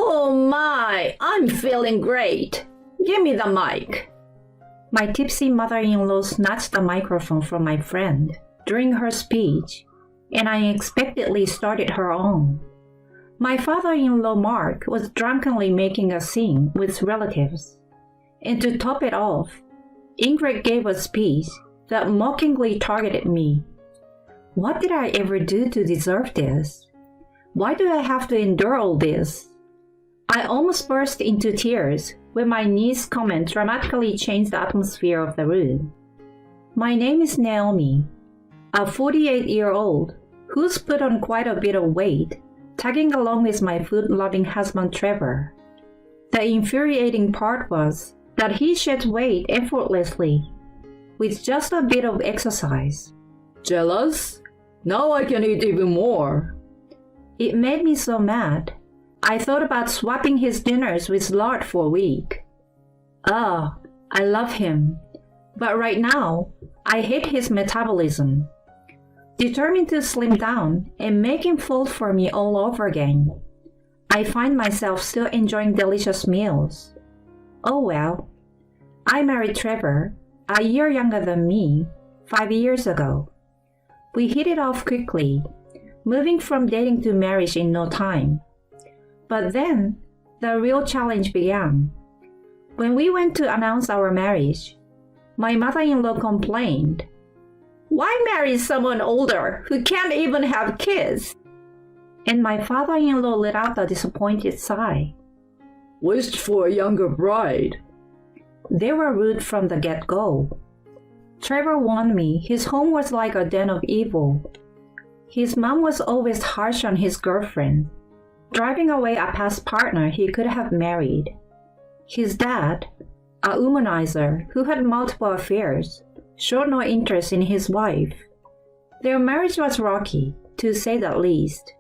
Oh my, I'm feeling great. Give me the mic. My tipsy mother-in-law snatched the microphone from my friend during her speech, and I unexpectedly started her own. My father-in-law Mark was drunkenly making a scene with relatives. And to top it off, Ingrid gave a speech that mockingly targeted me. What did I ever do to deserve this? Why do I have to endure all this? I almost burst into tears when my niece's comment dramatically changed the atmosphere of the room. My name is Naomi, a 48-year-old who's put on quite a bit of weight, tagging along with my food-loving husband Trevor. The infuriating part was that he shed weight effortlessly, with just a bit of exercise. Jealous? Now I can eat even more. It made me so mad. I thought about swapping his dinners with lard for a week. I love him, but right now, I hate his metabolism. Determined to slim down and make him fall for me all over again, I find myself still enjoying delicious meals. Oh well. I married Trevor, a year younger than me, 5 years ago. We hit it off quickly, moving from dating to marriage in no time. But then, the real challenge began. When we went to announce our marriage, my mother-in-law complained, "Why marry someone older who can't even have kids?" And my father-in-law let out a disappointed sigh. Wished for a younger bride. They were rude from the get-go. Trevor warned me his home was like a den of evil. His mom was always harsh on his girlfriend, driving away a past partner he could have married. His dad, a womanizer who had multiple affairs, showed no interest in his wife. Their marriage was rocky, to say the least.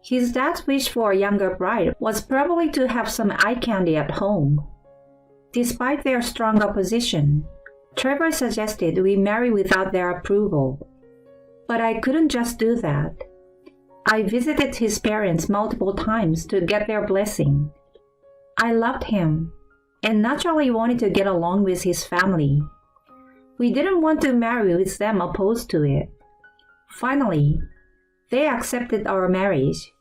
His dad's wish for a younger bride was probably to have some eye candy at home. Despite their strong opposition, Trevor suggested we marry without their approval. But I couldn't just do that. I visited his parents multiple times to get their blessing. I loved him and naturally wanted to get along with his family. We didn't want to marry with them opposed to it. Finally, they accepted our marriage,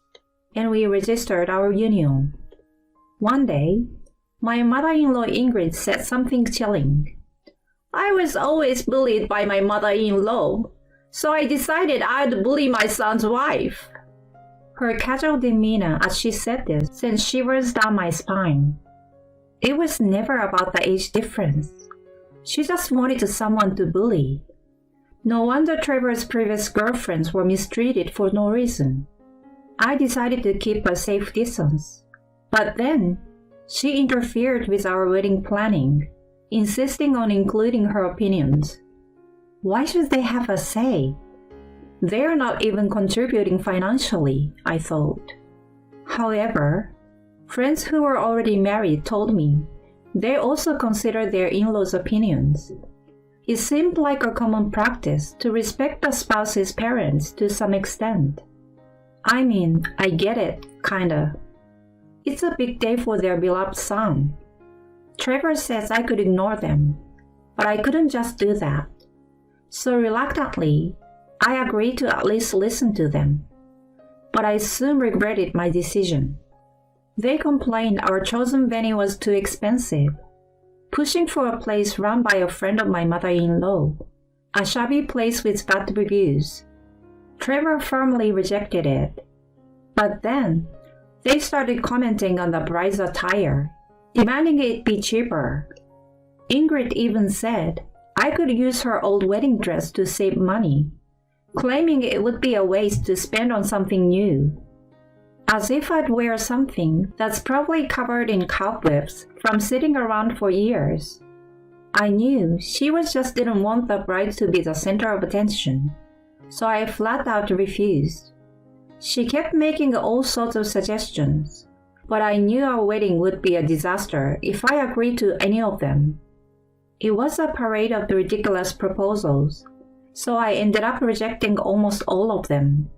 and we registered our union. One day, my mother-in-law Ingrid said something chilling. "I was always bullied by my mother-in-law, so I decided I'd bully my son's wife." Her casual demeanor as she said this sent shivers down my spine. It was never about the age difference. She just wanted someone to bully. No wonder Trevor's previous girlfriends were mistreated for no reason. I decided to keep a safe distance. But then, she interfered with our wedding planning, insisting on including her opinions. Why should they have a say? They are not even contributing financially, I thought. However, friends who were already married told me they also considered their in-laws' opinions. It seemed like a common practice to respect the spouse's parents to some extent. I mean, I get it, kinda. It's a big day for their beloved son. Trevor says I could ignore them, but I couldn't just do that. So reluctantly, I agreed to at least listen to them. But I soon regretted my decision. They complained our chosen venue was too expensive, pushing for a place run by a friend of my mother-in-law, a shabby place with bad reviews. Trevor firmly rejected it. But then, they started commenting on the bride's attire, demanding it be cheaper. Ingrid even said I could use her old wedding dress to save money, claiming it would be a waste to spend on something new. As if I'd wear something that's probably covered in cobwebs from sitting around for years. I knew she just didn't want the bride to be the center of attention, so I flat out refused. She kept making all sorts of suggestions, but I knew our wedding would be a disaster if I agreed to any of them. It was a parade of ridiculous proposals, so I ended up rejecting almost all of them.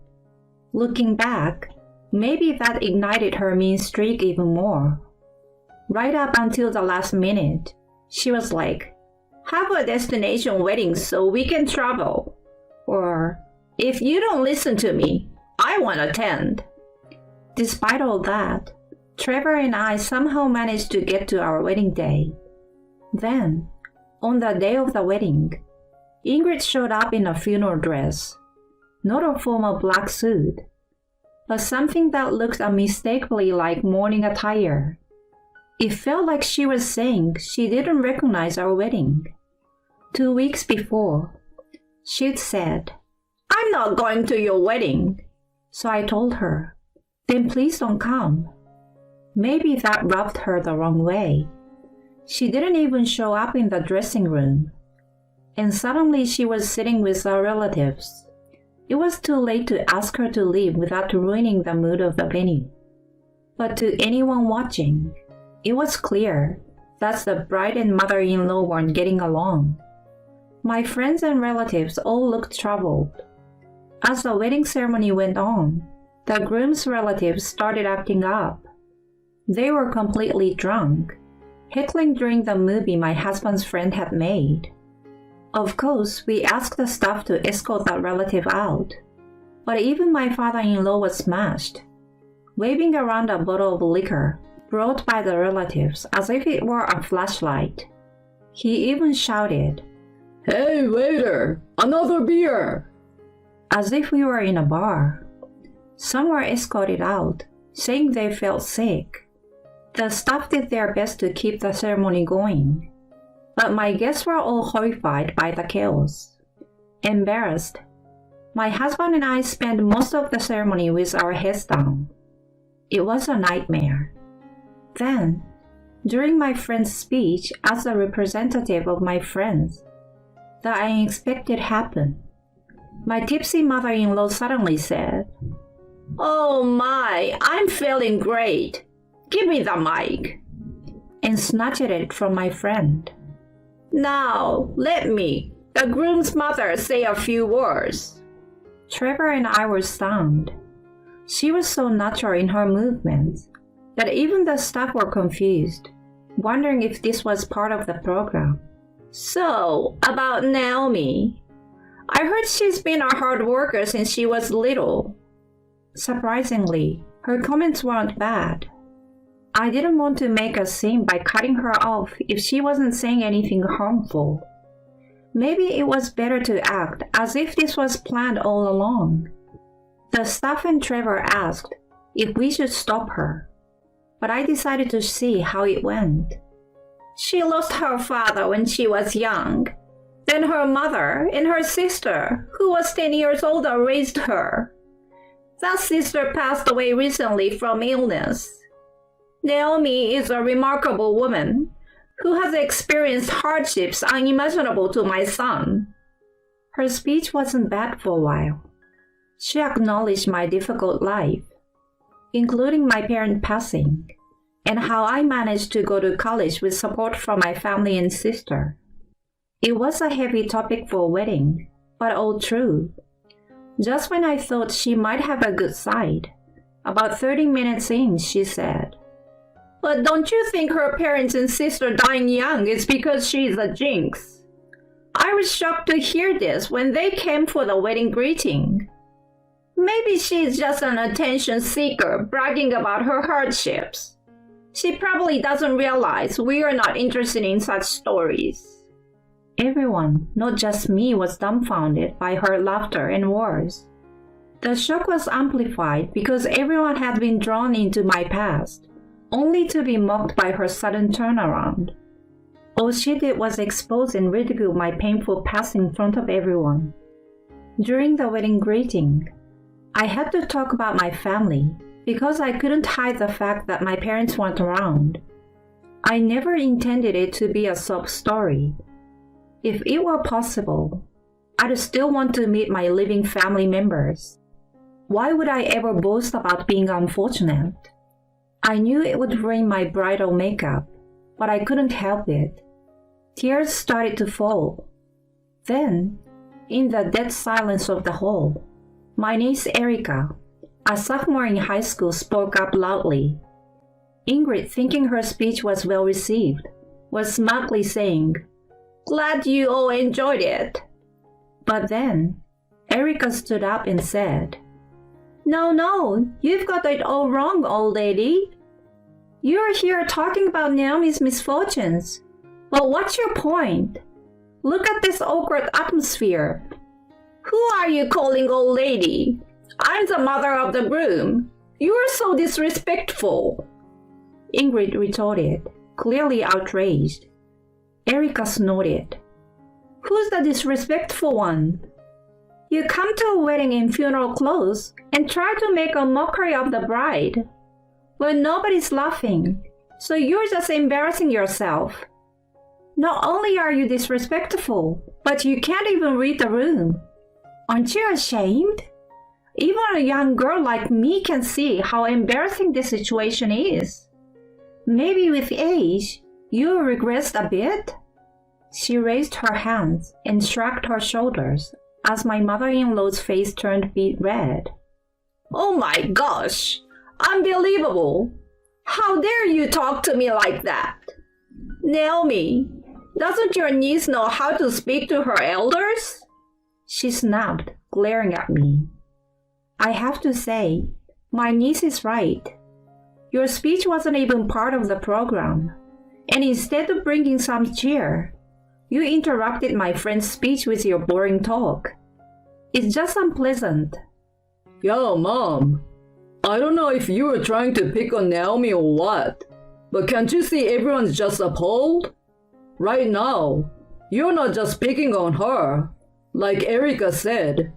Looking back, Maybe that ignited her mean streak even more. Right up until the last minute, she was like, "Have a destination wedding so we can travel." Or, "If you don't listen to me, I won't attend." Despite all that, Trevor and I somehow managed to get to our wedding day. Then, on the day of the wedding, Ingrid showed up in a funeral dress, not a formal black suit, but something that looked unmistakably like mourning attire. It felt like she was saying she didn't recognize our wedding. 2 weeks before, she'd said, "I'm not going to your wedding." So I told her, "Then please don't come." Maybe that rubbed her the wrong way. She didn't even show up in the dressing room. And suddenly she was sitting with our relatives. It was too late to ask her to leave without ruining the mood of the venue. But to anyone watching, it was clear that the bride and mother-in-law weren't getting along. My friends and relatives all looked troubled. As the wedding ceremony went on, the groom's relatives started acting up. They were completely drunk, heckling during the movie my husband's friend had made. Of course, we asked the staff to escort that relative out, but even my father-in-law was smashed, waving around a bottle of liquor brought by the relatives as if it were a flashlight. He even shouted, "Hey, waiter, another beer!" as if we were in a bar. Some were escorted out, saying they felt sick. The staff did their best to keep the ceremony going, but my guests were all horrified by the chaos. Embarrassed, my husband and I spent most of the ceremony with our heads down. It was a nightmare. Then, during my friend's speech as a representative of my friends, the unexpected happened. My tipsy mother-in-law suddenly said, "Oh my, I'm feeling great. Give me the mic," and snatched it from my friend. "Now, let me, the groom's mother, say a few words." Trevor and I were stunned. She was so natural in her movements that even the staff were confused, wondering if this was part of the program. "So, about Naomi. I heard she's been a hard worker since she was little." Surprisingly, her comments weren't bad. I didn't want to make a scene by cutting her off if she wasn't saying anything harmful. Maybe it was better to act as if this was planned all along. The staff and Trevor asked if we should stop her, but I decided to see how it went. "She lost her father when she was young. Then her mother and her sister, who was 10 years older, raised her. That sister passed away recently from illness. Naomi is a remarkable woman who has experienced hardships unimaginable to my son." Her speech wasn't bad for a while. She acknowledged my difficult life, including my parent passing, and how I managed to go to college with support from my family and sister. It was a heavy topic for a wedding, but all true. Just when I thought she might have a good side, about 30 minutes in, she said, "But don't you think her parents and sister dying young is because she's a jinx?" I was shocked to hear this when they came for the wedding greeting. "Maybe she's just an attention seeker bragging about her hardships. She probably doesn't realize we are not interested in such stories." Everyone, not just me, was dumbfounded by her laughter and words. The shock was amplified because everyone had been drawn into my past, only to be mocked by her sudden turnaround. All she did was expose and ridicule my painful past in front of everyone. During the wedding greeting, I had to talk about my family because I couldn't hide the fact that my parents weren't around. I never intended it to be a sob story. If it were possible, I'd still want to meet my living family members. Why would I ever boast about being unfortunate? I knew it would ruin my bridal makeup, but I couldn't help it. Tears started to fall. Then, in the dead silence of the hall, my niece Erica, A sophomore in high school spoke up loudly. Ingrid, thinking her speech was well received, was smugly saying, "Glad you all enjoyed it." But then, Erica stood up and said, No, you've got it all wrong, old lady. "You're here talking about Naomi's misfortunes. Well, what's your point? Look at this awkward atmosphere." Who are you calling old lady? I'm the mother of the groom. You're so disrespectful. Ingrid retorted, clearly outraged. Erica snorted. "Who's the disrespectful one? You come to a wedding in funeral clothes and try to make a mockery of the bride. Well, nobody's laughing, so you're just embarrassing yourself. Not only are you disrespectful, but you can't even read the room. Aren't you ashamed? Even a young girl like me can see how embarrassing this situation is. Maybe with age, you'll regress a bit." She raised her hands and shrugged her shoulders as my mother-in-law's face turned beet red. Oh my gosh! Unbelievable! How dare you talk to me like that? Naomi, doesn't your niece know how to speak to her elders? She snapped, glaring at me. I have to say, my niece is right. Your speech wasn't even part of the program, and instead of bringing some cheer, you interrupted my friend's speech with your boring talk. It's just unpleasant. Yo, Mom, I don't know if you were trying to pick on Naomi or what, but can't you see everyone's just appalled? Right now, you're not just picking on her. Like Erica said,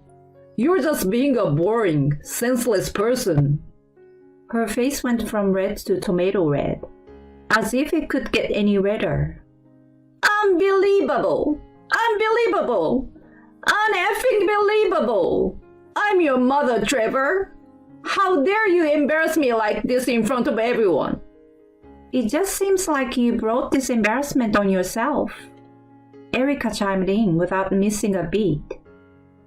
you're just being a boring, senseless person. Her face went from red to tomato red, as if it could get any redder. Unbelievable! Unbelievable! Uneffing believable! I'm your mother, Trevor. How dare you embarrass me like this in front of everyone? It just seems like you brought this embarrassment on yourself. Erica chimed in without missing a beat,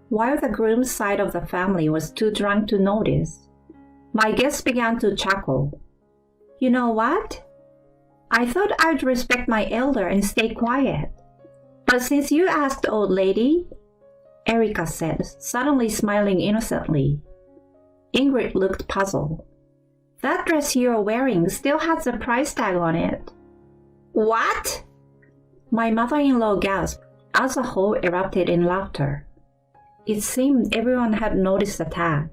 while the groom's side of the family was too drunk to notice. My guest began to chuckle. You know what? I thought I'd respect my elder and stay quiet. But since you asked, old lady, Erica said, suddenly smiling innocently. Ingrid looked puzzled. That dress you're wearing still has a price tag on it. What? My mother-in-law gasped as the whole erupted in laughter. It seemed everyone had noticed the tag.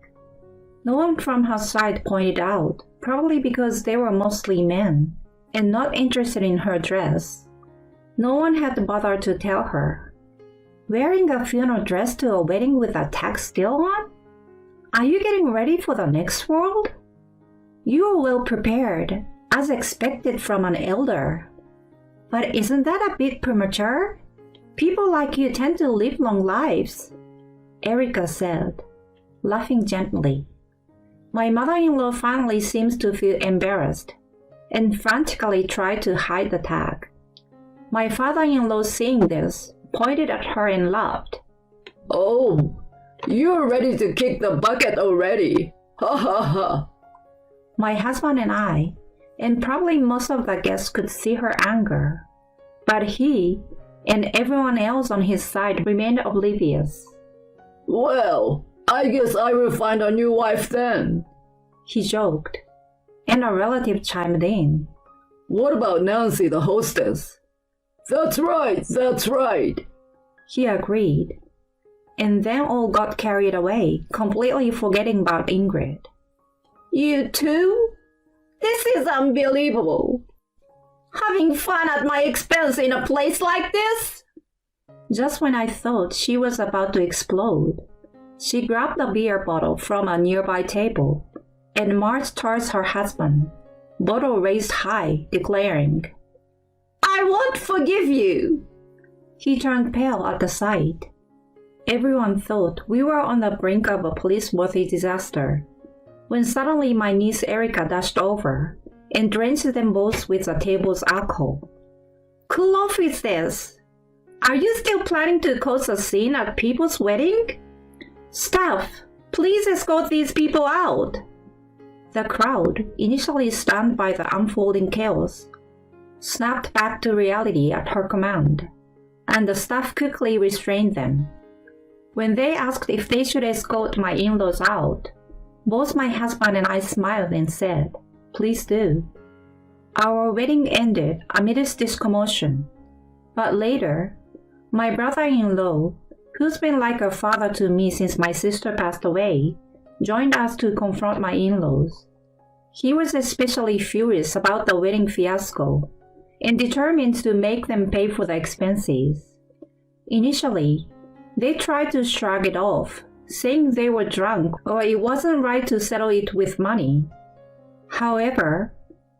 No one from her side pointed out, probably because they were mostly men and not interested in her dress. No one had bothered to tell her. Wearing a funeral dress to a wedding with a tag still on? Are you getting ready for the next world? You are well prepared, as expected from an elder. But isn't that a bit premature? People like you tend to live long lives, Erica said, laughing gently. My mother-in-law finally seems to feel embarrassed and frantically tried to hide the tag. My father-in-law, seeing this, pointed at her and laughed. Oh, you're ready to kick the bucket already. Ha ha ha. My husband and I, and probably most of the guests, could see her anger, but he and everyone else on his side remained oblivious. Well, I guess I will find a new wife then, he joked, and a relative chimed in. What about Nancy, the hostess? That's right, he agreed, and then all got carried away, completely forgetting about Ingrid. You too? This is unbelievable. Having fun at my expense in a place like this? Just when I thought she was about to explode, she grabbed a beer bottle from a nearby table and marched towards her husband, bottle raised high, declaring, I won't forgive you. He turned pale at the sight. Everyone thought we were on the brink of a police-worthy disaster, when suddenly my niece Erica dashed over and drenched them both with the table's alcohol. Cool off with this. Are you still planning to cause a scene at people's wedding? Stuff, Please escort these people out. The crowd, initially stunned by the unfolding chaos, snapped back to reality at her command, and the staff quickly restrained them. When they asked if they should escort my in-laws out, both my husband and I smiled and said, "Please do." Our wedding ended amidst this commotion, but later, my brother-in-law, who's been like a father to me since my sister passed away, joined us to confront my in-laws. He was especially furious about the wedding fiasco and determined to make them pay for the expenses. Initially, they tried to shrug it off, saying they were drunk or it wasn't right to settle it with money. However,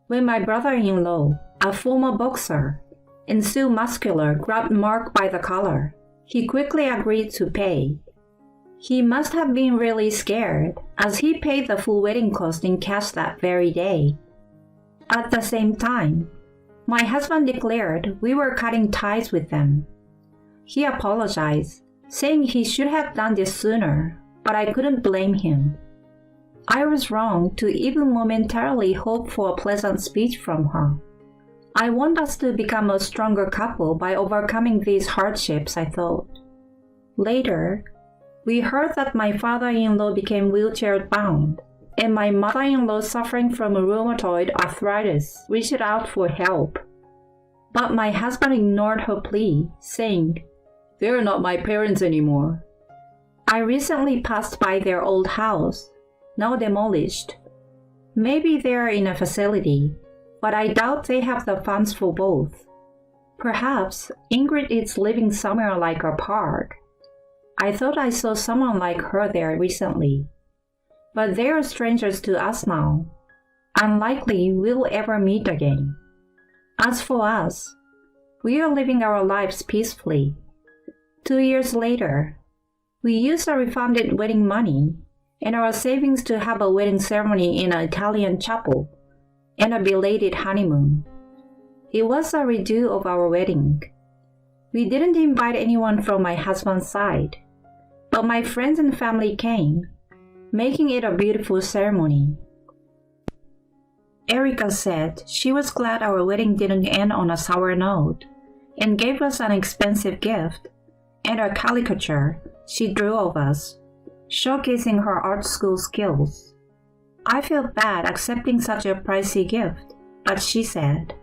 when my brother-in-law, a former boxer and still muscular, grabbed Mark by the collar, he quickly agreed to pay. He must have been really scared, as he paid the full wedding cost in cash that very day. At the same time, my husband declared we were cutting ties with them. He apologized, saying he should have done this sooner, but I couldn't blame him. I was wrong to even momentarily hope for a pleasant speech from her. I want us to become a stronger couple by overcoming these hardships, I thought. Later, we heard that my father-in-law became wheelchair-bound, and my mother-in-law, suffering from rheumatoid arthritis, reached out for help. But my husband ignored her plea, saying, "They're not my parents anymore." I recently passed by their old house, now demolished. Maybe they're in a facility, but I doubt they have the funds for both. Perhaps Ingrid is living somewhere like a park. I thought I saw someone like her there recently. But they are strangers to us now. Unlikely we'll ever meet again. As for us, we are living our lives peacefully. 2 years later, we used our refunded wedding money and our savings to have a wedding ceremony in an Italian chapel and a belated honeymoon. It was a redo of our wedding. We didn't invite anyone from my husband's side, but my friends and family came, making it a beautiful ceremony. Erica said she was glad our wedding didn't end on a sour note and gave us an expensive gift and a caricature she drew of us, showcasing her art school skills. I felt bad accepting such a pricey gift, but she said,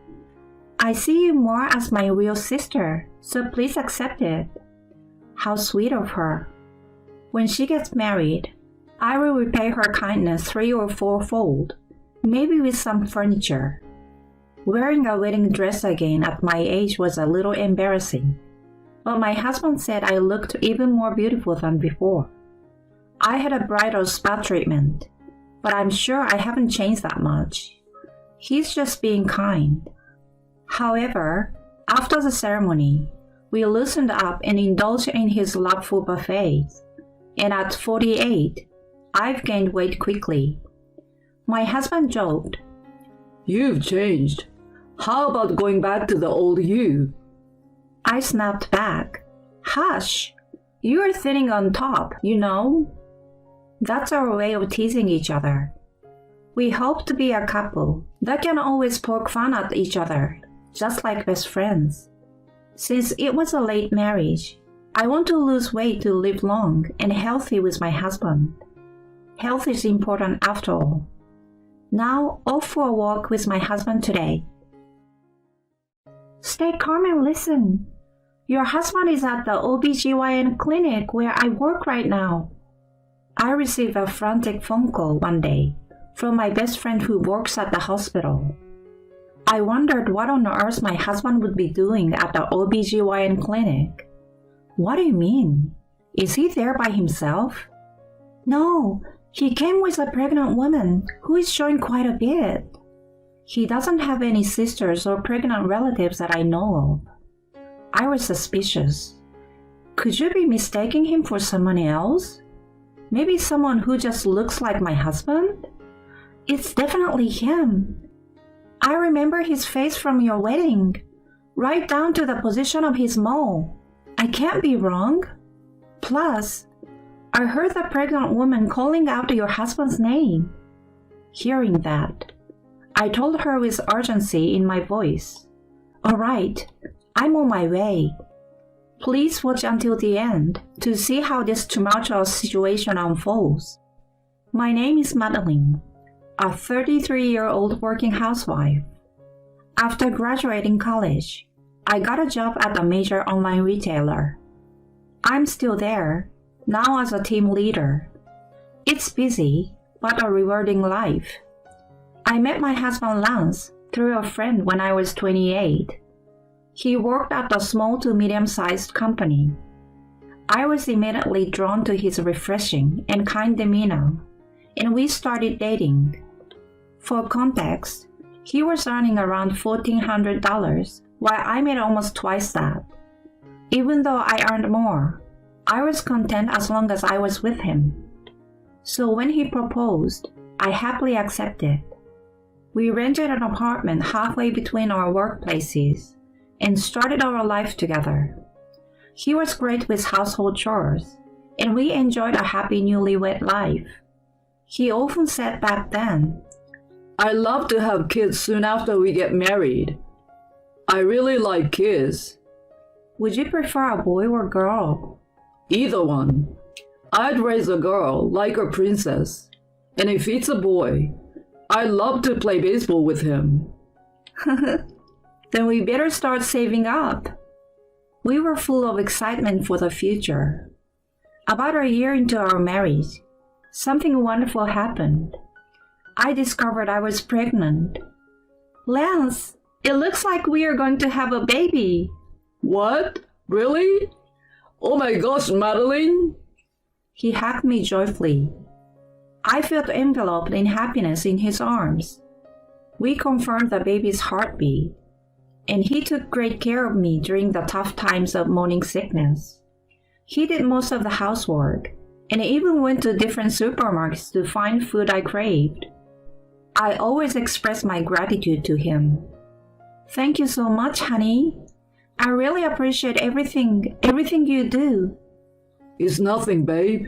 "I see you more as my real sister, so please accept it." How sweet of her. When she gets married, I will repay her kindness 3 or 4-fold, maybe with some furniture. Wearing a wedding dress again at my age was a little embarrassing, but my husband said I looked even more beautiful than before. I had a bridal spa treatment, but I'm sure I haven't changed that much. He's just being kind. However, after the ceremony, we loosened up and indulged in his love for buffets, and at 48, I've gained weight quickly. My husband joked, "You've changed. How about going back to the old you?" I snapped back, "Hush, you're thinning on top, you know." That's our way of teasing each other. We hope to be a couple that can always poke fun at each other, just like best friends. Since it was a late marriage, I want to lose weight to live long and healthy with my husband. Health is important after all. Now off for a walk with my husband today. Stay calm and listen. Your husband is at the OBGYN clinic where I work right now. I received a frantic phone call one day from my best friend who works at the hospital. I wondered what on earth my husband would be doing at the OBGYN clinic. What do you mean? Is he there by himself? No, he came with a pregnant woman who is showing quite a bit. He doesn't have any sisters or pregnant relatives that I know of. I was suspicious. Could you be mistaking him for someone else? Maybe someone who just looks like my husband? It's definitely him. I remember his face from your wedding, right down to the position of his mole. I can't be wrong. Plus, I heard the pregnant woman calling out your husband's name. Hearing that, I told her with urgency in my voice, "All right, I'm on my way. Please watch until the end to see how this tumultuous situation unfolds. My name is Madeline, a 33-year-old working housewife. After graduating college, I got a job at a major online retailer. I'm still there, now as a team leader. It's busy, but a rewarding life. I met my husband Lance through a friend when I was 28. He worked at a small to medium-sized company. I was immediately drawn to his refreshing and kind demeanor, and we started dating. For context, he was earning around $1,400, while I made almost twice that. Even though I earned more, I was content as long as I was with him. So when he proposed, I happily accepted. We rented an apartment halfway between our workplaces and started our life together. He was great with household chores, and we enjoyed a happy newlywed life. He often said back then, "I'd love to have kids soon after we get married. I really like kids." "Would you prefer a boy or girl?" "Either one. I'd raise a girl like a princess. And if it's a boy, I'd love to play baseball with him." Then we better start saving up. We were full of excitement for the future. About a year into our marriage, something wonderful happened. I discovered I was pregnant. "Lance, it looks like we are going to have a baby." "What? Really? Oh my gosh, Madeline!" He hugged me joyfully. I felt enveloped in happiness in his arms. We confirmed the baby's heartbeat, and he took great care of me during the tough times of morning sickness. He did most of the housework, and even went to different supermarkets to find food I craved. I always expressed my gratitude to him. "Thank you so much, honey. I really appreciate everything you do." "It's nothing, babe.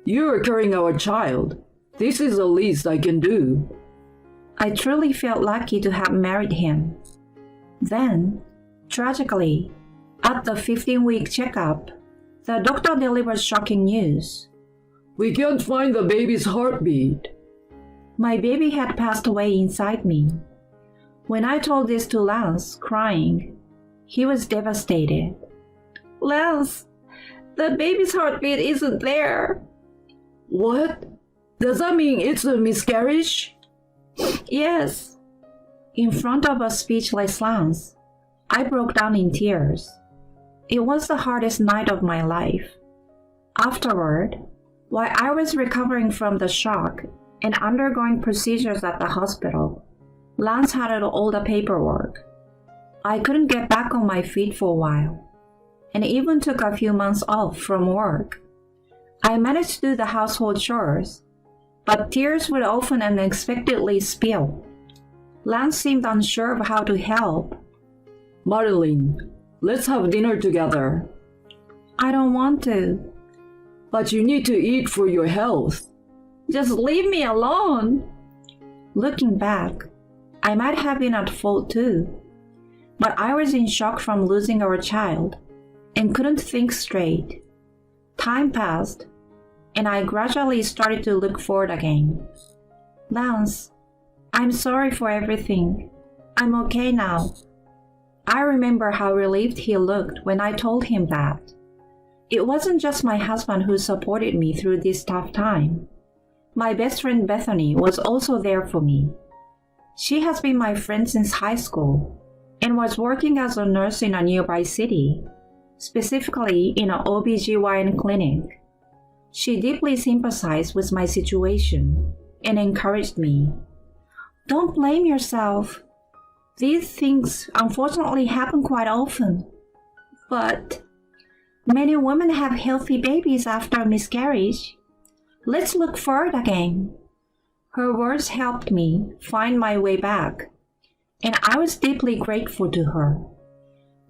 You are carrying our child. This is the least I can do." I truly felt lucky to have married him. Then, tragically, at the 15-week checkup, the doctor delivered shocking news. "We can't find the baby's heartbeat." My baby had passed away inside me. When I told this to Lance, crying, he was devastated. "Lance, the baby's heartbeat isn't there." "What? Does that mean it's a miscarriage?" "Yes." In front of a speechless Lance, I broke down in tears. It was the hardest night of my life. Afterward, while I was recovering from the shock and undergoing procedures at the hospital, Lance handled all the paperwork. I couldn't get back on my feet for a while, and even took a few months off from work. I managed to do the household chores, but tears would often unexpectedly spill. Lance seemed unsure of how to help. "Madeline, let's have dinner together." "I don't want to." "But you need to eat for your health." "Just leave me alone." Looking back, I might have been at fault too, but I was in shock from losing our child and couldn't think straight. Time passed, and I gradually started to look forward again. "Lance, I'm sorry for everything. I'm okay now." I remember how relieved he looked when I told him that. It wasn't just my husband who supported me through this tough time. My best friend Bethany was also there for me. She has been my friend since high school and was working as a nurse in a nearby city, specifically in an OBGYN clinic. She deeply sympathized with my situation and encouraged me. "Don't blame yourself. These things unfortunately happen quite often. But many women have healthy babies after a miscarriage. Let's look forward again." Her words helped me find my way back, and I was deeply grateful to her.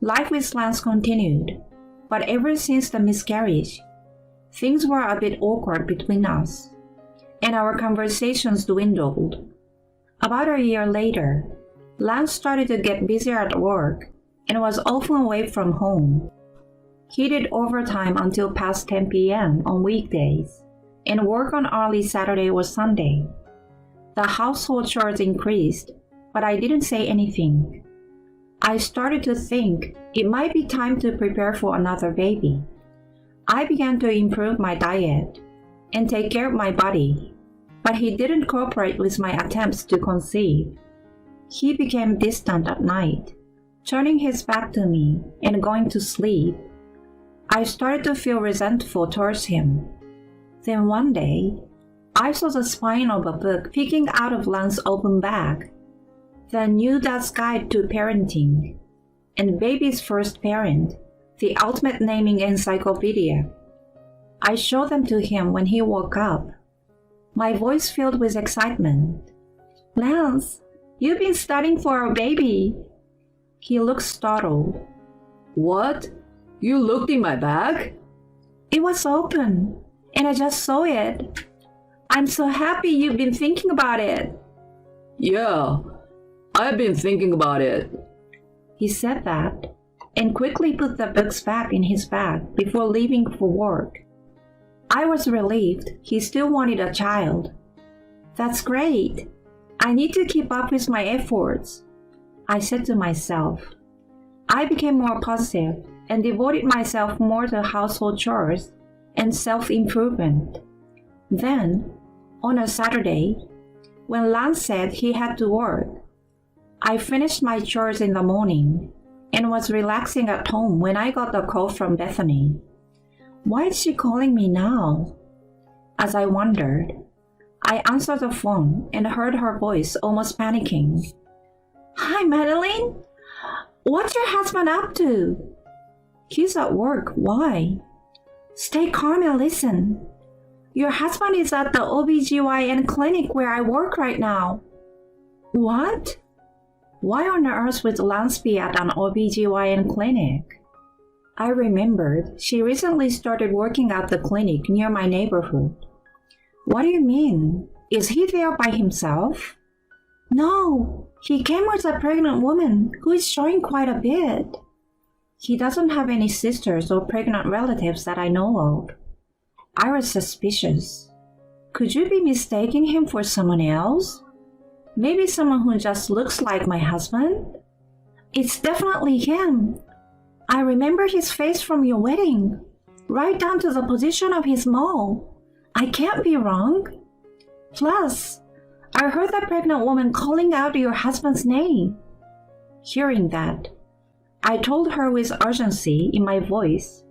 Life with Lance continued, but ever since the miscarriage, things were a bit awkward between us, and our conversations dwindled. About a year later, Lance started to get busier at work and was often away from home. He did overtime until past 10 p.m. on weekdays and worked on early Saturday or Sunday. The household chores increased, but I didn't say anything. I started to think it might be time to prepare for another baby. I began to improve my diet and take care of my body, but he didn't cooperate with my attempts to conceive. He became distant at night, turning his back to me and going to sleep. I started to feel resentful towards him. Then one day, I saw the spine of a book peeking out of Lance's open bag. The New Dad's Guide to Parenting and Baby's First Parent, the ultimate naming encyclopedia. I showed them to him when he woke up. My voice filled with excitement. "Lance, you've been studying for a baby." He looked startled. What? You looked in my bag? "It was open, and I just saw it. I'm so happy you've been thinking about it." Yeah, I've been thinking about it. He said that and quickly put the books back in his bag before leaving for work. I was relieved he still wanted a child. "That's great. I need to keep up with my efforts," I said to myself. I became more positive and devoted myself more to household chores and self-improvement. Then, on a Saturday, when Lance said he had to work, I finished my chores in the morning and was relaxing at home when I got a call from Bethany. Why is she calling me now? As I wondered, I answered the phone and heard her voice almost panicking. "Hi, Madeline. What's your husband up to?" "He's at work. Why?" "Stay calm and listen. Your husband is at the OBGYN clinic where I work right now." "What? Why on earth would Lance be at an OBGYN clinic?" I remembered she recently started working at the clinic near my neighborhood. "What do you mean? Is he there by himself?" "No, he came with a pregnant woman who is showing quite a bit." "He doesn't have any sisters or pregnant relatives that I know of." I was suspicious. Could you be mistaking him for someone else? Maybe someone who just looks like my husband? "It's definitely him. I remember his face from your wedding, right down to the position of his mole. I can't be wrong. Plus, I heard the pregnant woman calling out your husband's name." Hearing that, I told her with urgency in my voice,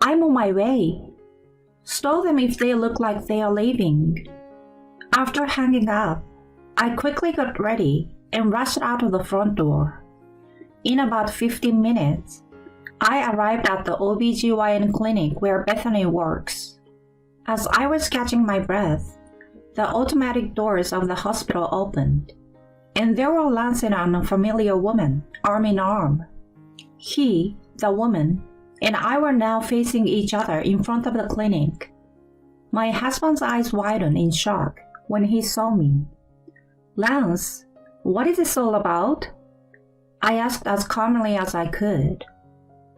"I'm on my way. Stall them if they look like they are leaving." After hanging up, I quickly got ready and rushed out of the front door. In about 15 minutes, I arrived at the OBGYN clinic where Bethany works. As I was catching my breath, the automatic doors of the hospital opened, and there were Lance and an unfamiliar woman, arm in arm. He, the woman, and I were now facing each other in front of the clinic. My husband's eyes widened in shock when he saw me. "Lance, what is this all about?" I asked as calmly as I could.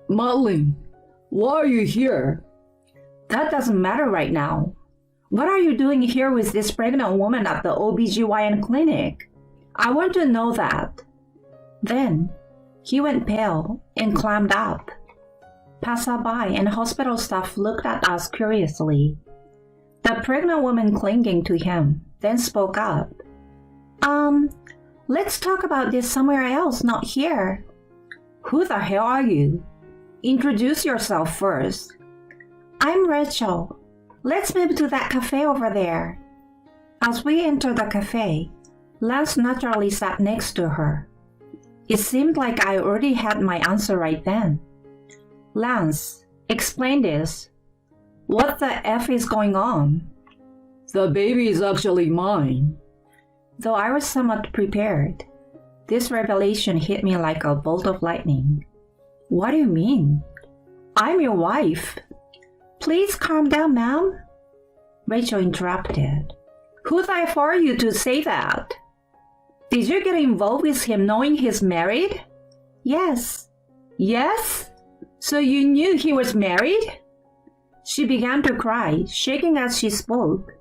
Madeline, why are you here? "That doesn't matter right now. What are you doing here with this pregnant woman at the OBGYN clinic? I want to know that." Then, he went pale and climbed up. Passerby and hospital staff looked at us curiously. The pregnant woman clinging to him then spoke up. Let's talk about this somewhere else, not here." "Who the hell are you? Introduce yourself first." "I'm Rachel. Let's move to that cafe over there." As we entered the cafe, Lance naturally sat next to her. It seemed like I already had my answer right then. "Lance, explain this. What the F is going on?" The baby is actually mine. Though I was somewhat prepared, this revelation hit me like a bolt of lightning. "What do you mean?" "I'm your wife." Please calm down, ma'am. Rachel interrupted. Who's I for you to say that? Did you get involved with him knowing he's married? Yes. Yes? So you knew he was married? She began to cry, shaking as she spoke.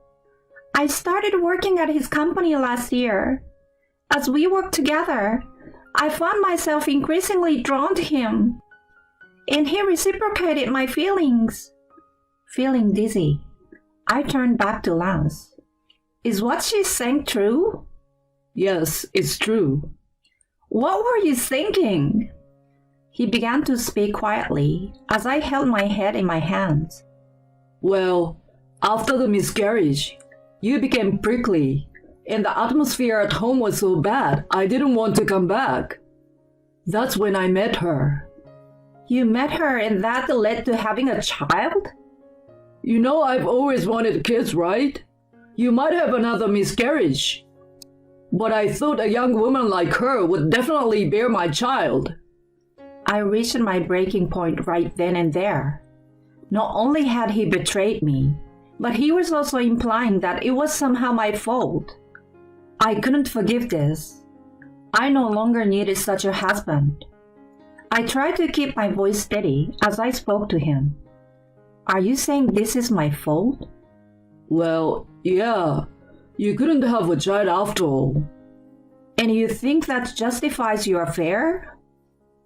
I started working at his company last year. As we worked together, I found myself increasingly drawn to him. And he reciprocated my feelings. Feeling dizzy, I turned back to Lance. Is what she's saying true? Yes, it's true. What were you thinking? He began to speak quietly as I held my head in my hands. Well, after the miscarriage, you became prickly, and the atmosphere at home was so bad I didn't want to come back. That's when I met her. You met her and that led to having a child? You know I've always wanted kids, right? You might have another miscarriage. But I thought a young woman like her would definitely bear my child. I reached my breaking point right then and there. Not only had he betrayed me, but he was also implying that it was somehow my fault. I couldn't forgive this. I no longer needed such a husband. I tried to keep my voice steady as I spoke to him. Are you saying this is my fault? Well, yeah. You couldn't have a child after all. And you think that justifies your affair?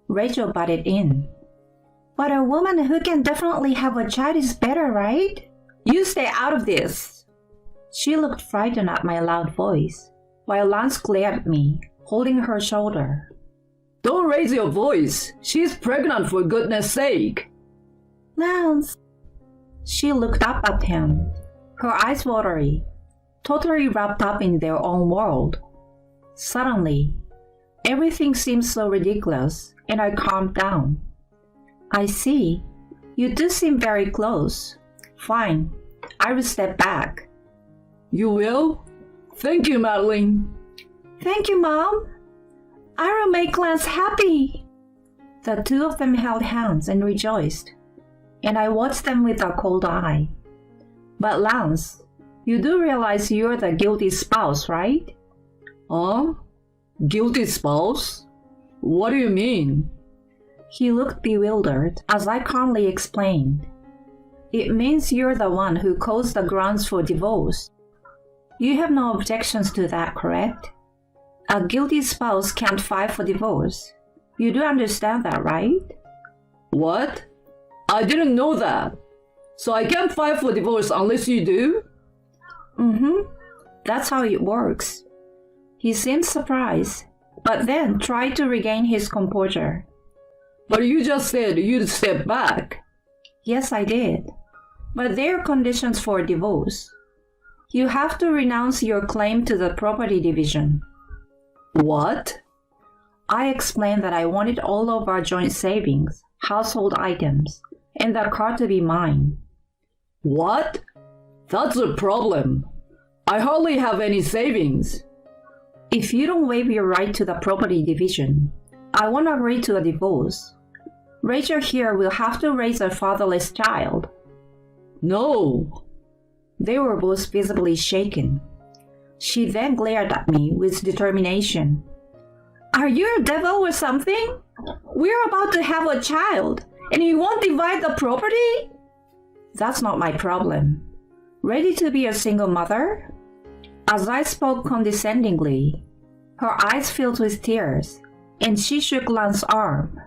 Rachel butted in. But a woman who can definitely have a child is better, right? You stay out of this. She looked frightened at my loud voice, while Lance glared at me, holding her shoulder. Don't raise your voice. She's pregnant, for goodness sake. Lance. She looked up at him, her eyes watery, totally wrapped up in their own world. Suddenly, everything seemed so ridiculous, and I calmed down. I see. You do seem very close. Fine. I will step back. You will? Thank you, Madeline. Thank you, Mom. I will make Lance happy. The two of them held hands and rejoiced, and I watched them with a cold eye. But Lance, you do realize you're the guilty spouse, right? Huh? Guilty spouse? What do you mean? He looked bewildered as I calmly explained. It means you're the one who caused the grounds for divorce. You have no objections to that, correct? A guilty spouse can't file for divorce. You do understand that, right? What? I didn't know that. So I can't file for divorce unless you do? That's how it works. He seemed surprised, but then tried to regain his composure. But you just said you'd step back. Yes, I did. But there are conditions for divorce. You have to renounce your claim to the property division. What? I explained that I wanted all of our joint savings, household items, and the car to be mine. What? That's a problem. I hardly have any savings. If you don't waive your right to the property division, I won't agree to a divorce. Rachel here will have to raise a fatherless child. No. They were both visibly shaken. She then glared at me with determination. Are you a devil or something? We're about to have a child, and you won't divide the property? That's not my problem. Ready to be a single mother? As I spoke condescendingly, her eyes filled with tears, and she shook Lance's arm.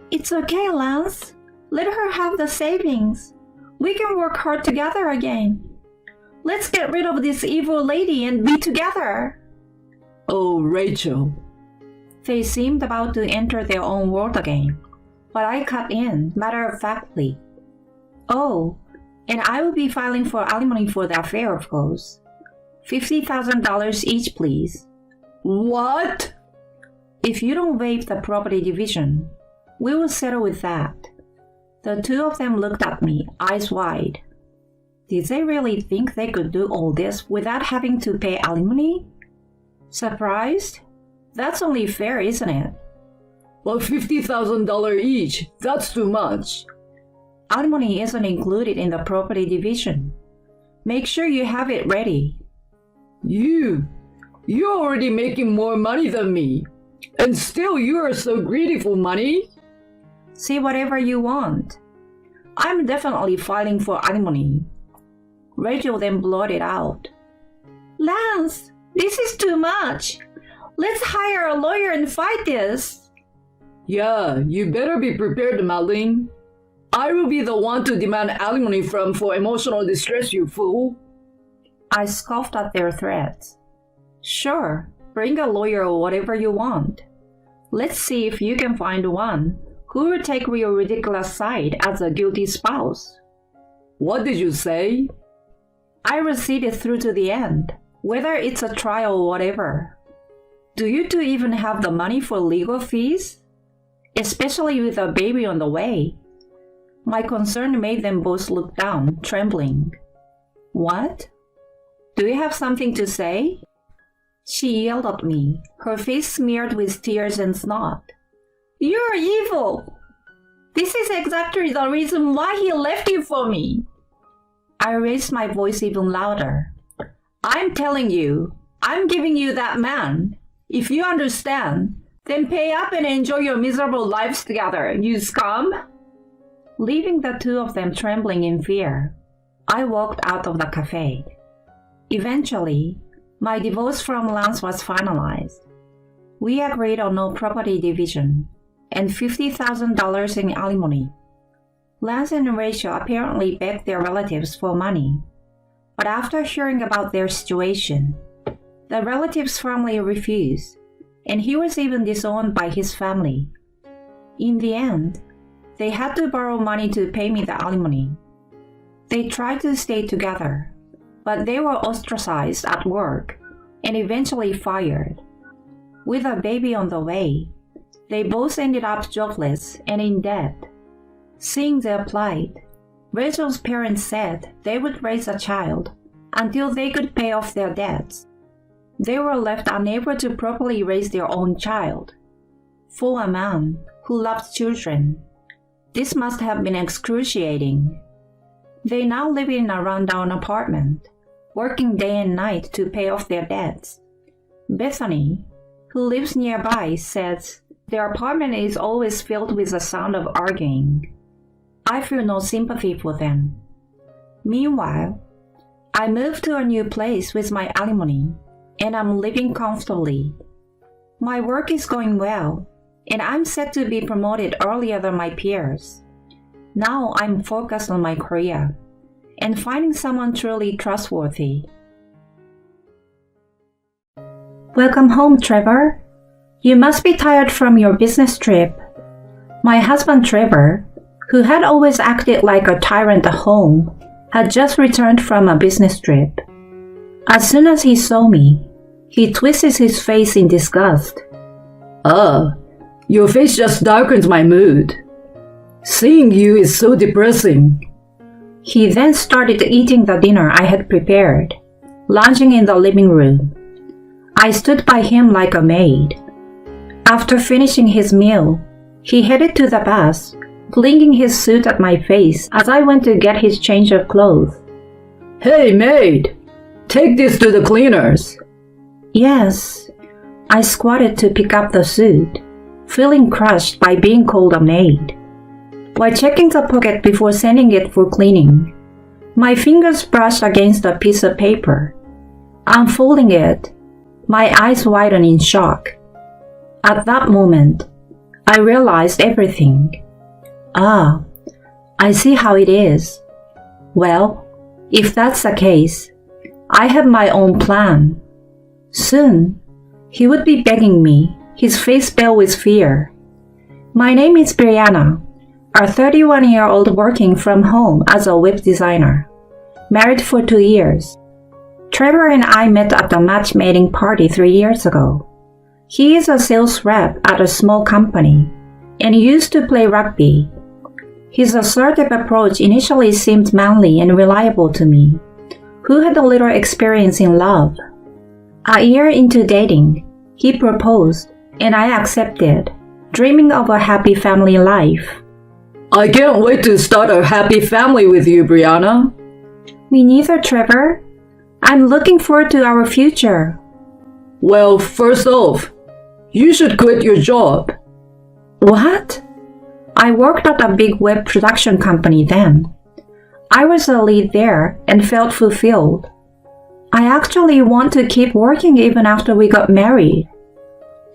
It's okay, Lance. Let her have the savings. We can work hard together again. Let's get rid of this evil lady and be together. Oh, Rachel. They seemed about to enter their own world again, but I cut in matter-of-factly. Oh, and I will be filing for alimony for the affair, of course. $50,000 each, please. What? If you don't waive the property division, we will settle with that. The two of them looked at me, eyes wide. Did they really think they could do all this without having to pay alimony? Surprised? That's only fair, isn't it? But $50,000 each, that's too much. Alimony isn't included in the property division. Make sure you have it ready. You're already making more money than me. And still you are so greedy for money. See whatever you want. I'm definitely filing for alimony. Rachel then blurted out. Lance, this is too much. Let's hire a lawyer and fight this. Yeah, you better be prepared, Madeline. I will be the one to demand alimony from for emotional distress, you fool. I scoffed at their threats. Sure, bring a lawyer or whatever you want. Let's see if you can find one who will take your ridiculous side as a guilty spouse. What did you say? I will see it through to the end, whether it's a trial or whatever. Do you two even have the money for legal fees? Especially with a baby on the way. My concern made them both look down, trembling. What? Do you have something to say? She yelled at me, her face smeared with tears and snot. You're evil. This is exactly the reason why he left you for me. I raised my voice even louder. I'm telling you, I'm giving you that man. If you understand, then pay up and enjoy your miserable lives together, you scum. Leaving the two of them trembling in fear, I walked out of the cafe. Eventually, my divorce from Lance was finalized. We agreed on no property division and $50,000 in alimony. Lance and Rachel apparently begged their relatives for money, but after hearing about their situation, the relatives firmly refused, and he was even disowned by his family. In the end, they had to borrow money to pay me the alimony. They tried to stay together, but they were ostracized at work and eventually fired. With a baby on the way, they both ended up jobless and in debt. Seeing their plight, Rachel's parents said they would raise a child until they could pay off their debts. They were left unable to properly raise their own child. For a man who loved children, this must have been excruciating. They now live in a rundown apartment, working day and night to pay off their debts. Bethany, who lives nearby, says their apartment is always filled with the sound of arguing. I feel no sympathy for them. Meanwhile, I moved to a new place with my alimony, and I'm living comfortably. My work is going well, and I'm set to be promoted earlier than my peers. Now I'm focused on my career and finding someone truly trustworthy. Welcome home, Trevor. You must be tired from your business trip. My husband, Trevor, who had always acted like a tyrant at home, had just returned from a business trip. As soon as he saw me, he twisted his face in disgust. Your face just darkens my mood. Seeing you is so depressing. He then started eating the dinner I had prepared, lounging in the living room. I stood by him like a maid. After finishing his meal, he headed to the bath, flinging his suit at my face as I went to get his change of clothes. Hey, maid! Take this to the cleaners. Yes. I squatted to pick up the suit, feeling crushed by being called a maid. While checking the pocket before sending it for cleaning, my fingers brushed against a piece of paper. Unfolding it, my eyes widened in shock. At that moment, I realized everything. I see how it is. Well, if that's the case, I have my own plan. Soon, he would be begging me, his face pale with fear. My name is Brianna, a 31-year-old working from home as a web designer, married for 2 years. Trevor and I met at a matchmaking party 3 years ago. He is a sales rep at a small company and used to play rugby. His assertive approach initially seemed manly and reliable to me, who had a little experience in love. A year into dating, he proposed, and I accepted, dreaming of a happy family life. I can't wait to start a happy family with you, Brianna. Me neither, Trevor. I'm looking forward to our future. Well, first off, you should quit your job. What? I worked at a big web production company then. I was a lead there and felt fulfilled. I actually want to keep working even after we got married.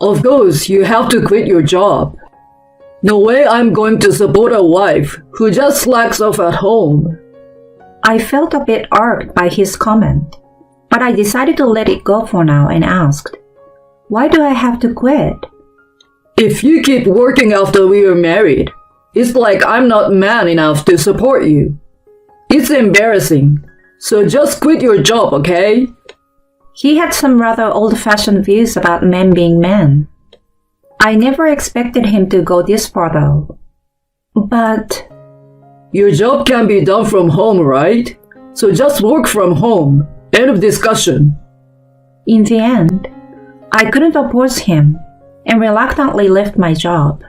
Of course, you have to quit your job. No way I'm going to support a wife who just slacks off at home. I felt a bit irked by his comment, but I decided to let it go for now and asked, "Why do I have to quit?" If you keep working after we are married, it's like I'm not man enough to support you. It's embarrassing, so just quit your job, okay? He had some rather old-fashioned views about men being men. I never expected him to go this far though. But Your job can be done from home, right? So just work from home. End of discussion. in the end, I couldn't oppose him and reluctantly left my job.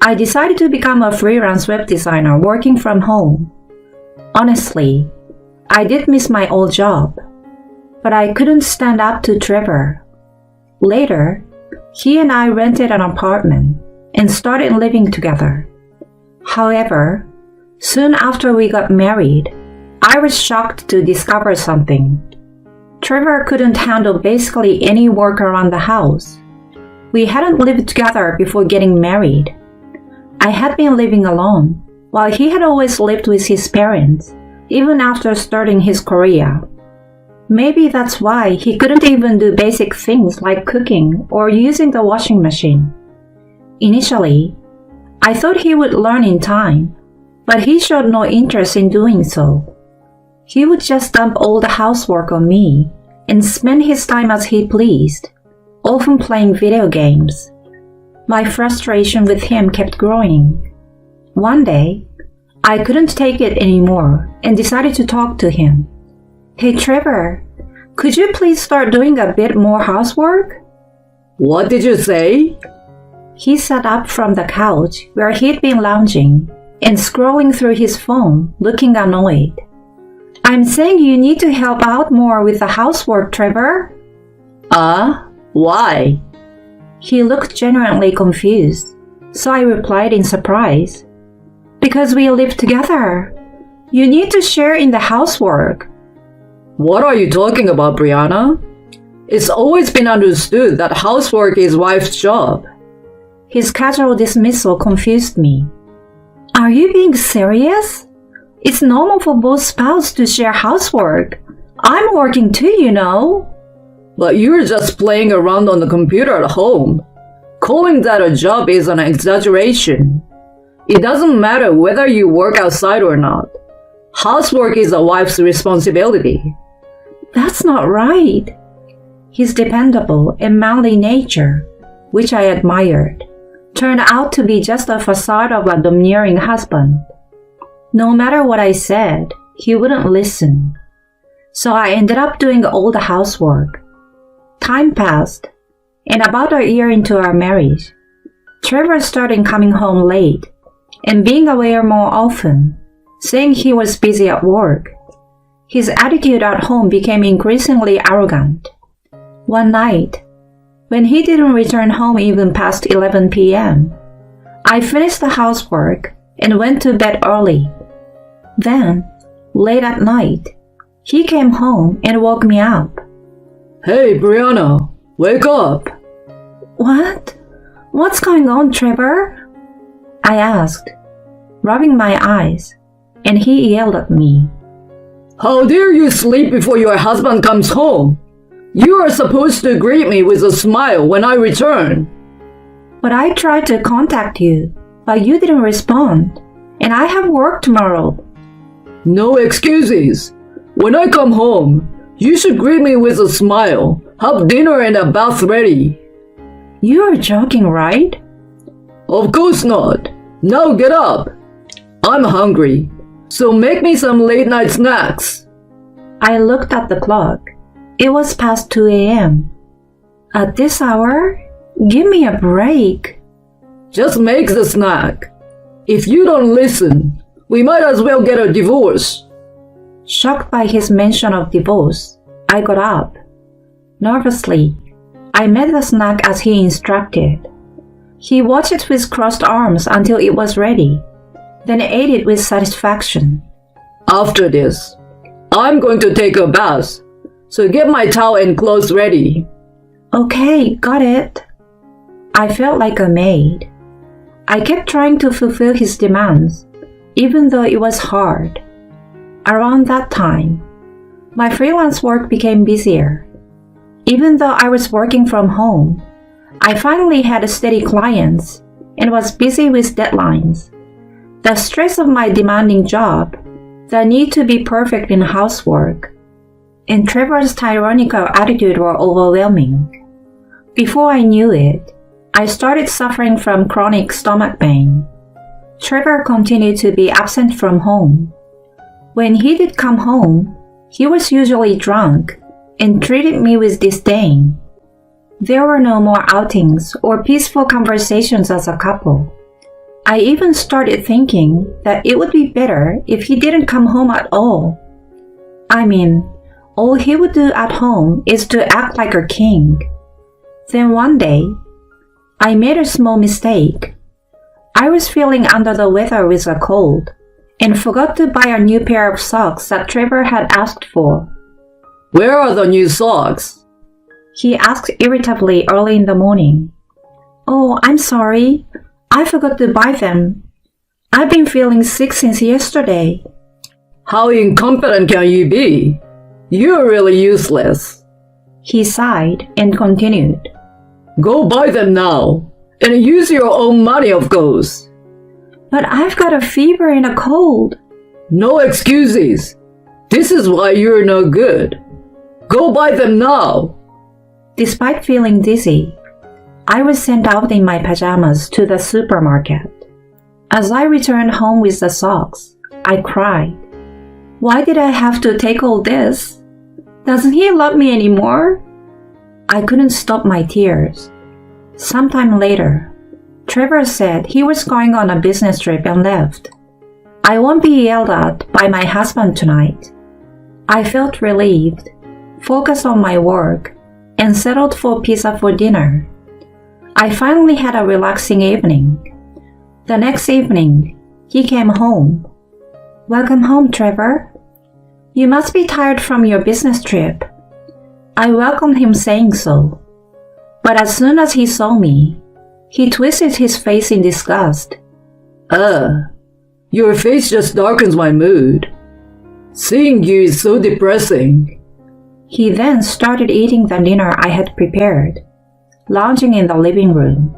I decided to become a freelance web designer working from home. Honestly, I did miss my old job, but I couldn't stand up to Trevor. Later, he and I rented an apartment and started living together. However, soon after we got married, I was shocked to discover something. Trevor couldn't handle basically any work around the house. We hadn't lived together before getting married. I had been living alone, while he had always lived with his parents, even after starting his career. Maybe that's why he couldn't even do basic things like cooking or using the washing machine. Initially, I thought he would learn in time, but he showed no interest in doing so. He would just dump all the housework on me and spend his time as he pleased, often playing video games. My frustration with him kept growing. One day, I couldn't take it anymore and decided to talk to him. "Hey Trevor, could you please start doing a bit more housework?" What did you say? He sat up from the couch where he'd been lounging and scrolling through his phone, looking annoyed. "I'm saying you need to help out more with the housework, Trevor." Why? He looked genuinely confused, so I replied in surprise. "Because we live together. You need to share in the housework." What are you talking about, Brianna? It's always been understood that housework is wife's job. His casual dismissal confused me. "Are you being serious? It's normal for both spouses to share housework. I'm working too, you know." But you're just playing around on the computer at home. Calling that a job is an exaggeration. It doesn't matter whether you work outside or not. Housework is a wife's responsibility. "That's not right." His dependable and manly nature, which I admired, turned out to be just a facade of a domineering husband. No matter what I said, he wouldn't listen. So I ended up doing all the housework. Time passed, and about a year into our marriage, Trevor started coming home late and being away more often, saying he was busy at work. His attitude at home became increasingly arrogant. One night, when he didn't return home even past 11 p.m., I finished the housework and went to bed early. Then, late at night, he came home and woke me up. Hey, Brianna, wake up. "What? What's going on, Trevor?" I asked, rubbing my eyes, and he yelled at me. How dare you sleep before your husband comes home? You are supposed to greet me with a smile when I return. "But I tried to contact you, but you didn't respond, and I have work tomorrow." No excuses. When I come home, you should greet me with a smile, have dinner and a bath ready. "You are joking, right?" Of course not. Now get up. I'm hungry, so make me some late night snacks. I looked at the clock. It was past 2 a.m. At this hour? Give me a break. Just make the snack. If you don't listen, we might as well get a divorce. Shocked by his mention of divorce, I got up. Nervously, I made the snack as he instructed. He watched it with crossed arms until it was ready, then ate it with satisfaction. After this, I'm going to take a bath, so get my towel and clothes ready. Okay, got it. I felt like a maid. I kept trying to fulfill his demands, even though it was hard. Around that time, my freelance work became busier. Even though I was working from home, I finally had steady clients and was busy with deadlines. The stress of my demanding job, the need to be perfect in housework, and Trevor's tyrannical attitude were overwhelming. Before I knew it, I started suffering from chronic stomach pain. Trevor continued to be absent from home. When he did come home, he was usually drunk and treated me with disdain. There were no more outings or peaceful conversations as a couple. I even started thinking that it would be better if he didn't come home at all. I mean, all he would do at home is to act like a king. Then one day, I made a small mistake. I was feeling under the weather with a cold and forgot to buy a new pair of socks that Trevor had asked for. Where are the new socks? He asked irritably early in the morning. Oh, I'm sorry. I forgot to buy them. I've been feeling sick since yesterday. How incompetent can you be? You're really useless. He sighed and continued. Go buy them now, and use your own money, of course. But I've got a fever and a cold. No excuses. This is why you're no good. Go buy them now. Despite feeling dizzy, I was sent out in my pajamas to the supermarket. As I returned home with the socks, I cried. Why did I have to take all this? Doesn't he love me anymore? I couldn't stop my tears. Sometime later, Trevor said he was going on a business trip and left. I won't be yelled at by my husband tonight. I felt relieved, focused on my work, and settled for pizza for dinner. I finally had a relaxing evening. The next evening, he came home. Welcome home, Trevor. You must be tired from your business trip. I welcomed him saying so. But as soon as he saw me, he twisted his face in disgust. Your face just darkens my mood. Seeing you is so depressing. He then started eating the dinner I had prepared, lounging in the living room.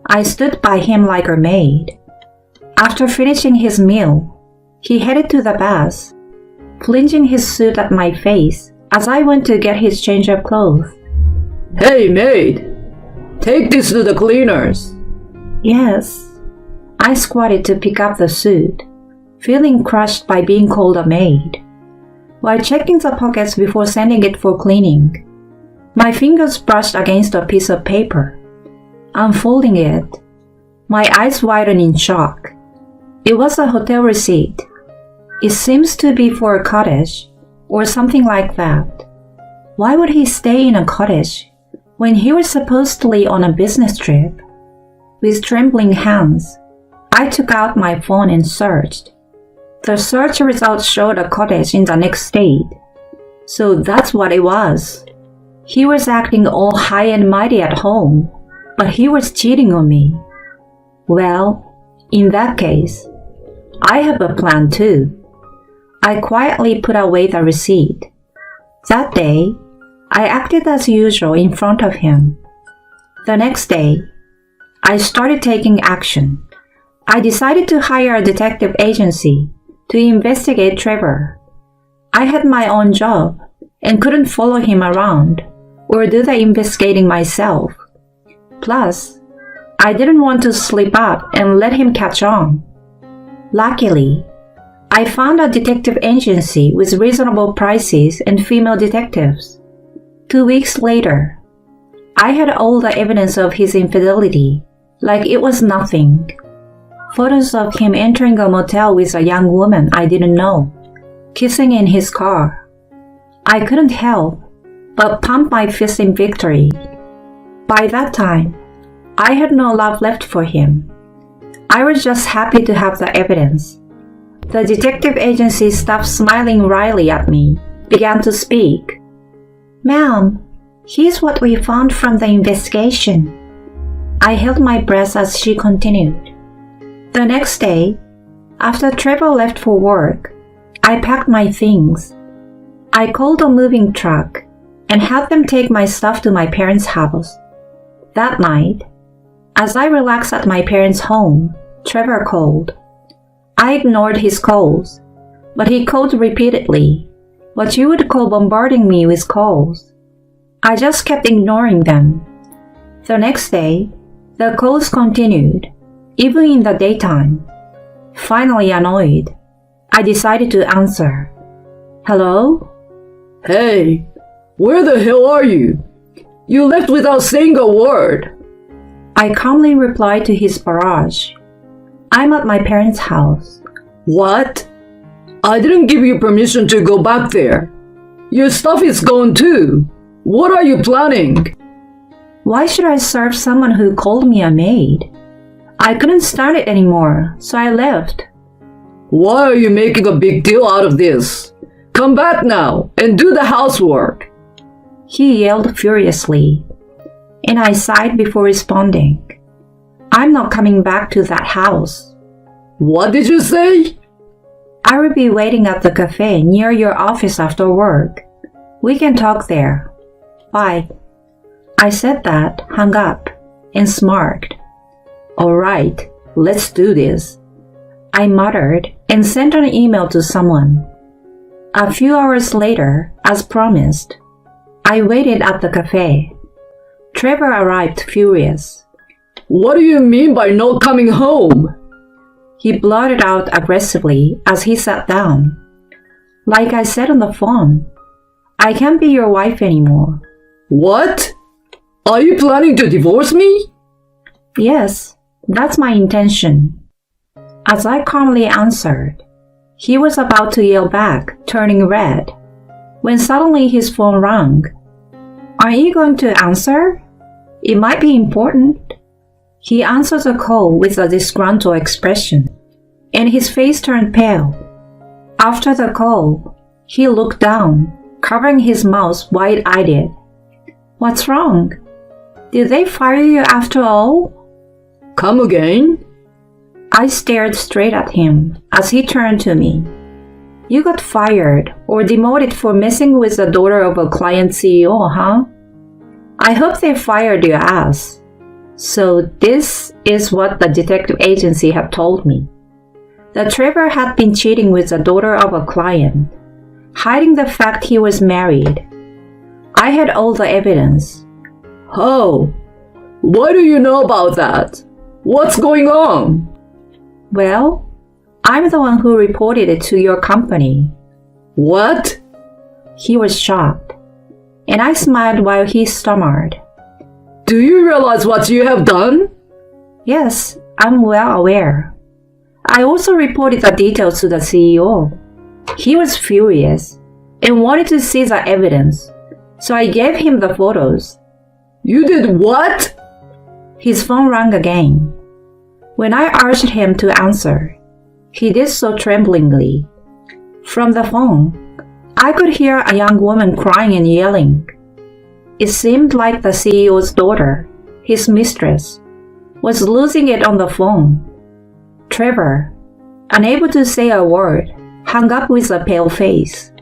I stood by him like a maid. After finishing his meal, he headed to the bath, flinging his suit at my face as I went to get his change of clothes. Hey, maid, take this to the cleaners. Yes. I squatted to pick up the suit, feeling crushed by being called a maid. While checking the pockets before sending it for cleaning, my fingers brushed against a piece of paper. Unfolding it, my eyes widened in shock. It was a hotel receipt. It seems to be for a cottage, or something like that. Why would he stay in a cottage when he was supposedly on a business trip? With trembling hands, I took out my phone and searched. The search results showed a cottage in the next state. So that's what it was. He was acting all high and mighty at home, but he was cheating on me. Well, in that case, I have a plan too. I quietly put away the receipt. That day, I acted as usual in front of him. The next day, I started taking action. I decided to hire a detective agency to investigate Trevor. I had my own job and couldn't follow him around or do the investigating myself. Plus, I didn't want to slip up and let him catch on. Luckily, I found a detective agency with reasonable prices and female detectives. 2 weeks later, I had all the evidence of his infidelity, like it was nothing. Photos of him entering a motel with a young woman I didn't know, kissing in his car. I couldn't help but pump my fist in victory. By that time, I had no love left for him. I was just happy to have the evidence. The detective agency stopped smiling wryly at me, began to speak. "Ma'am, here's what we found from the investigation." I held my breath as she continued. The next day, after Trevor left for work, I packed my things. I called a moving truck and had them take my stuff to my parents' house. That night, as I relaxed at my parents' home, Trevor called. I ignored his calls, but he called repeatedly, what you would call bombarding me with calls. I just kept ignoring them. The next day, the calls continued, even in the daytime. Finally annoyed, I decided to answer. "Hello?" Hey, where the hell are you? You left without saying a word. I calmly replied to his barrage. "I'm at my parents' house." What? I didn't give you permission to go back there. Your stuff is gone too. What are you planning? Why should I serve someone who called me a maid? I couldn't stand it anymore, so I left. Why are you making a big deal out of this? Come back now and do the housework. He yelled furiously, and I sighed before responding. I'm not coming back to that house. What did you say? I will be waiting at the cafe near your office after work. We can talk there. Bye. I said that, hung up, and smirked. All right, let's do this. I muttered and sent an email to someone. A few hours later, as promised, I waited at the cafe. Trevor arrived furious. What do you mean by not coming home? He blurted out aggressively as he sat down. Like I said on the phone, I can't be your wife anymore. What? Are you planning to divorce me? Yes, that's my intention. As I calmly answered, he was about to yell back, turning red, when suddenly his phone rang. Are you going to answer? It might be important. He answered the call with a disgruntled expression, and his face turned pale. After the call, he looked down, covering his mouth wide-eyed. What's wrong? Did they fire you after all? Come again? I stared straight at him as he turned to me. You got fired or demoted for messing with the daughter of a client CEO, huh? I hope they fired your ass. So this is what the detective agency had told me. That Trevor had been cheating with the daughter of a client, hiding the fact he was married. I had all the evidence. Oh, what do you know about that? What's going on? Well, I'm the one who reported it to your company. What? He was shocked, and I smiled while he stammered. Do you realize what you have done? Yes, I'm well aware. I also reported the details to the CEO. He was furious and wanted to see the evidence, so I gave him the photos. You did what? His phone rang again. When I urged him to answer, he did so tremblingly. From the phone, I could hear a young woman crying and yelling. It seemed like the CEO's daughter, his mistress, was losing it on the phone. Trevor, unable to say a word, hung up with a pale face.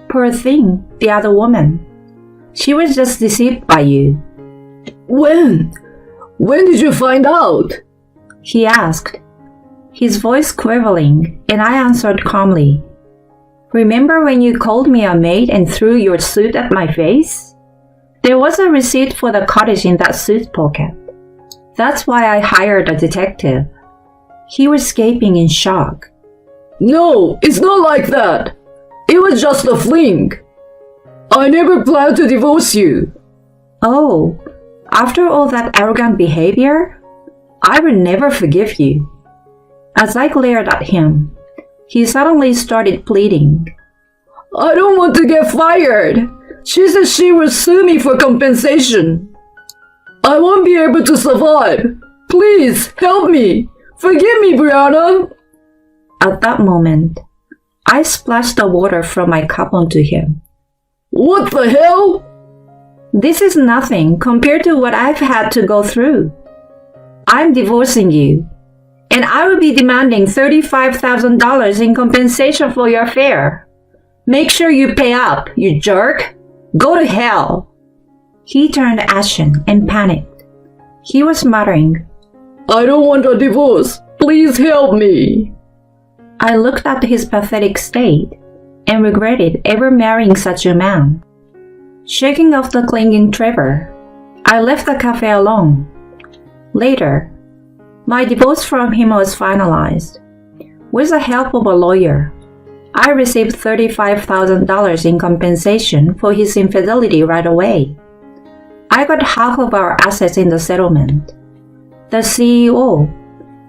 Poor thing, the other woman. She was just deceived by you. When? When did you find out? He asked, his voice quivering, and I answered calmly. Remember when you called me a maid and threw your suit at my face? There was a receipt for the cottage in that suit pocket. That's why I hired a detective. He was gaping in shock. No, it's not like that. It was just a fling. I never planned to divorce you. Oh, after all that arrogant behavior? I will never forgive you. As I glared at him, he suddenly started pleading. I don't want to get fired. She said she will sue me for compensation. I won't be able to survive. Please, help me. Forgive me, Brianna. At that moment, I splashed the water from my cup onto him. What the hell? This is nothing compared to what I've had to go through. I'm divorcing you, and I will be demanding $35,000 in compensation for your affair. Make sure you pay up, you jerk. Go to hell. He turned ashen and panicked. He was muttering, I don't want a divorce. Please help me. I looked at his pathetic state and regretted ever marrying such a man. Shaking off the clinging Trevor, I left the cafe alone. Later, my divorce from him was finalized. With the help of a lawyer, I received $35,000 in compensation for his infidelity right away. I got half of our assets in the settlement. The CEO,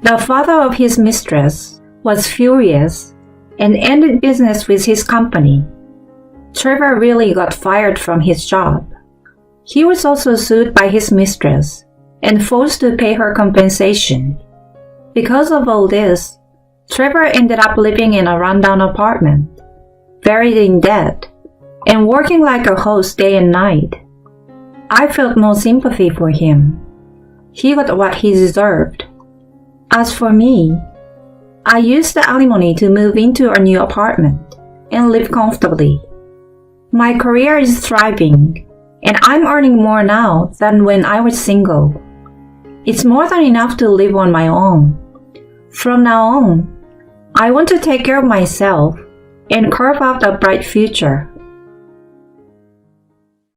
the father of his mistress, was furious and ended business with his company. Trevor really got fired from his job. He was also sued by his mistress and forced to pay her compensation. Because of all this, Trevor ended up living in a rundown apartment, buried in debt, and working like a host day and night. I felt no sympathy for him. He got what he deserved. As for me, I used the alimony to move into a new apartment and live comfortably. My career is thriving, and I'm earning more now than when I was single. It's more than enough to live on my own. From now on, I want to take care of myself and carve out a bright future